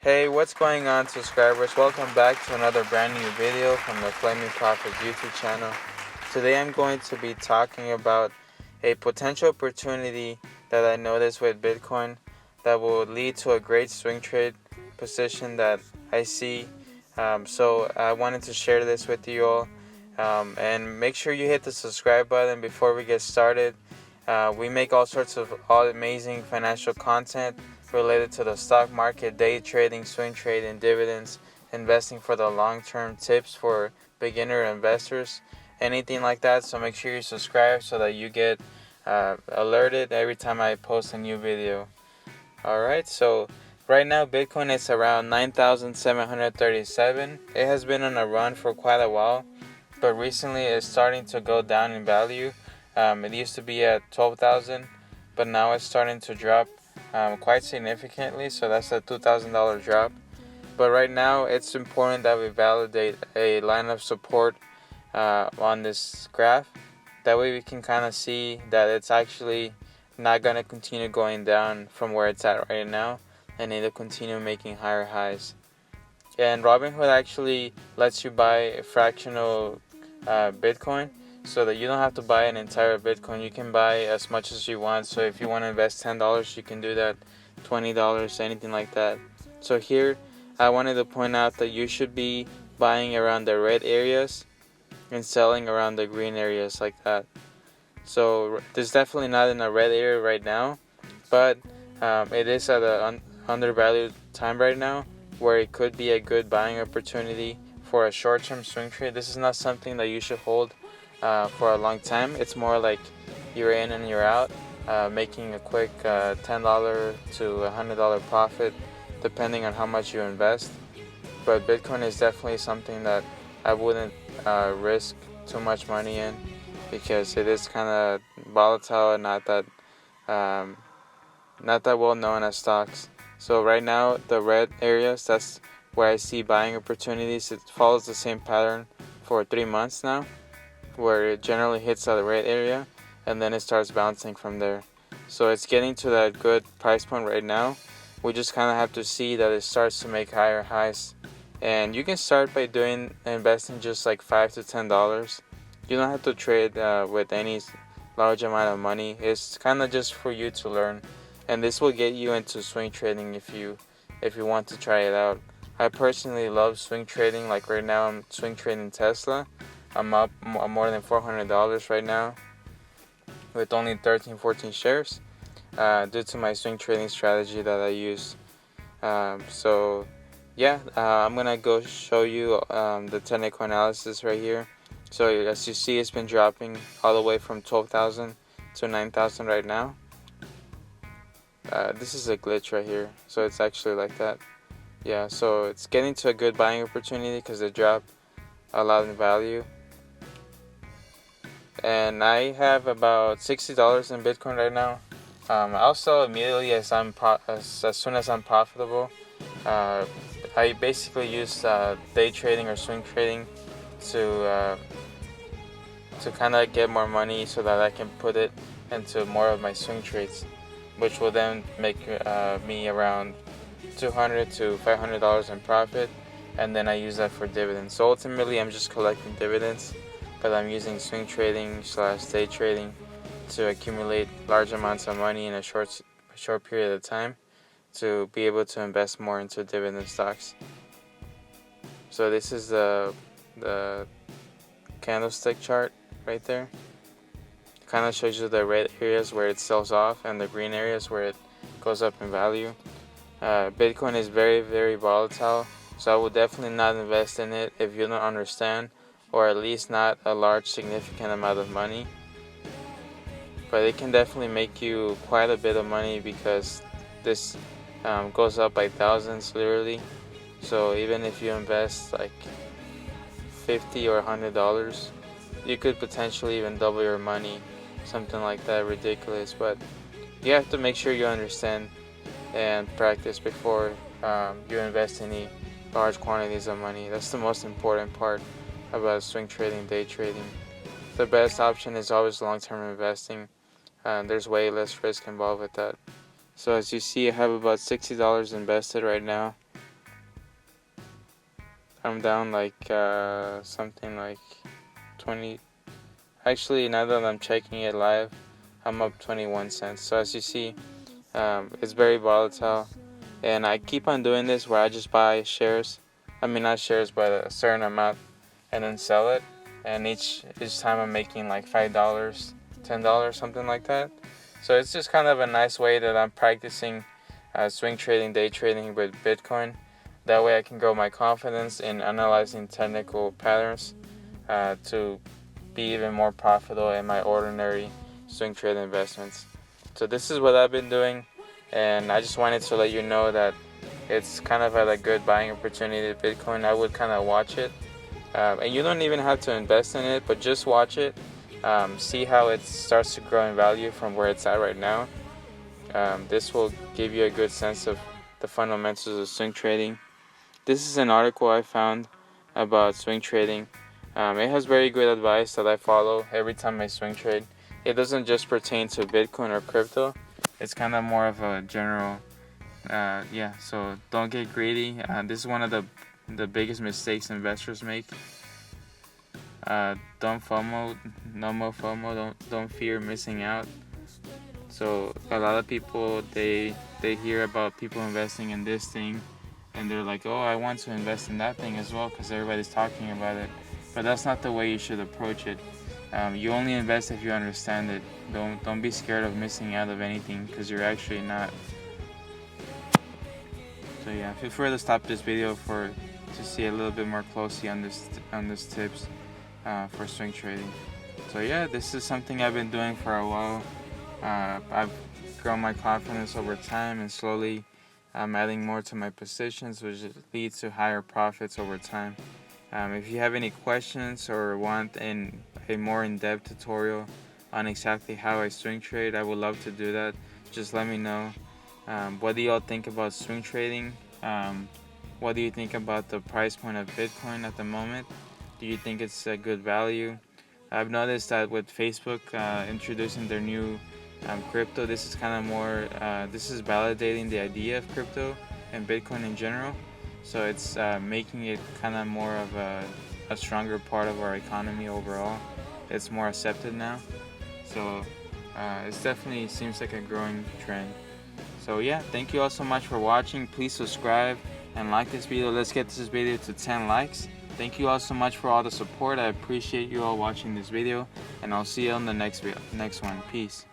Hey, what's going on, subscribers? Welcome back to another brand new video from the Flaming Profit YouTube channel. Today I'm going to be talking about a potential opportunity that I noticed with Bitcoin that will lead to a great swing trade position that I see. So I wanted to share this with you all. And make sure you hit the subscribe button before we get started. We make all sorts of amazing financial content related to the stock market, day trading, swing trading, dividends, investing for the long term, tips for beginner investors, anything like that. So make sure you subscribe so that you get alerted every time I post a new video. Alright, so right now Bitcoin is around 9,737. It has been on a run for quite a while, but recently it's starting to go down in value. It used to be at 12,000, but now it's starting to drop quite significantly, so that's a $2,000 drop. But right now it's important that we validate a line of support on this graph. That way we can kind of see that it's actually not going to continue going down from where it's at right now, and it'll continue making higher highs. And Robinhood actually lets you buy a fractional Bitcoin, so that you don't have to buy an entire Bitcoin. You can buy as much as you want. So if you want to invest $10, you can do that, $20, anything like that. So here I wanted to point out that you should be buying around the red areas and selling around the green areas, like that. So there's definitely not in a red area right now, but it is at an undervalued time right now, where it could be a good buying opportunity for a short-term swing trade. This is not something that you should hold for a long time. It's more like you're in and you're out, making a quick $10 to $100 profit depending on how much you invest. But Bitcoin is definitely something that I wouldn't risk too much money in, because it is kind of volatile and not that well known as stocks. So right now the red areas, that's where I see buying opportunities. It follows the same pattern for 3 months now, where it generally hits at the red area and then it starts bouncing from there. So it's getting to that good price point right now. We just kind of have to see that it starts to make higher highs. And you can start by investing just like $5 to $10. You don't have to trade with any large amount of money. It's kind of just for you to learn, and this will get you into swing trading if you want to try it out. I personally love swing trading. Like right now I'm swing trading Tesla. I'm up more than $400 right now with only 13-14 shares due to my swing trading strategy that I use. I'm gonna go show you the technical analysis right here. So as you see, it's been dropping all the way from 12,000 to 9,000 right now. This is a glitch right here, so it's actually like that. Yeah, so it's getting to a good buying opportunity because it dropped a lot in value. And I have about $60 in Bitcoin right now. I'll sell immediately as soon as I'm profitable. I basically use day trading or swing trading to kind of get more money so that I can put it into more of my swing trades, which will then make me around $200 to $500 in profit, and then I use that for dividends. So ultimately I'm just collecting dividends, but I'm using swing trading / day trading to accumulate large amounts of money in a short period of time to be able to invest more into dividend stocks. So this is the candlestick chart right there. It kind of shows you the red areas where it sells off and the green areas where it goes up in value. Bitcoin is very, very volatile, so I would definitely not invest in it if you don't understand, or at least not a large significant amount of money. But it can definitely make you quite a bit of money, because this goes up by thousands literally. So even if you invest like $50 or $100, you could potentially even double your money, something like that ridiculous. But you have to make sure you understand and practice before you invest any large quantities of money. That's the most important part about swing trading, day trading. The best option is always long-term investing. There's way less risk involved with that. So as you see, I have about $60 invested right now. I'm down like something like 20. Actually, now that I'm checking it live, I'm up 21 cents. So as you see, it's very volatile, and I keep on doing this where I just buy shares. I mean, not shares, but a certain amount, and then sell it. And each time I'm making like $5, $10, something like that. So it's just kind of a nice way that I'm practicing swing trading, day trading with Bitcoin. That way I can grow my confidence in analyzing technical patterns to be even more profitable in my ordinary swing trade investments. So this is what I've been doing, and I just wanted to let you know that it's kind of a good buying opportunity. Bitcoin, I would kind of watch it, and you don't even have to invest in it, but just watch it, see how it starts to grow in value from where it's at right now. This will give you a good sense of the fundamentals of swing trading. This is an article I found about swing trading. It has very good advice that I follow every time I swing trade. It doesn't just pertain to Bitcoin or crypto. It's kind of more of a general, so don't get greedy. This is one of the biggest mistakes investors make. Don't FOMO, no more FOMO. Don't fear missing out. So a lot of people they hear about people investing in this thing, and they're like, oh, I want to invest in that thing as well because everybody's talking about it. But that's not the way you should approach it. You only invest if you understand it. Don't be scared of missing out of anything because you're actually not. So yeah, feel free to stop this video to see a little bit more closely on this tips for swing trading. So yeah, this is something I've been doing for a while. I've grown my confidence over time, and slowly I'm adding more to my positions, which leads to higher profits over time. If you have any questions or want a more in-depth tutorial on exactly how I swing trade, I would love to do that. Just let me know. What do y'all think about swing trading? What do you think about the price point of Bitcoin at the moment? Do you think it's a good value? I've noticed that with Facebook introducing their new crypto, this is kind of more, this is validating the idea of crypto and Bitcoin in general. So it's making it kind of more of a stronger part of our economy overall. It's more accepted now. So it definitely seems like a growing trend. So yeah, thank you all so much for watching. Please subscribe and like this video. Let's get this video to 10 likes. Thank you all so much for all the support. I appreciate you all watching this video, and I'll see you on the next one. Peace.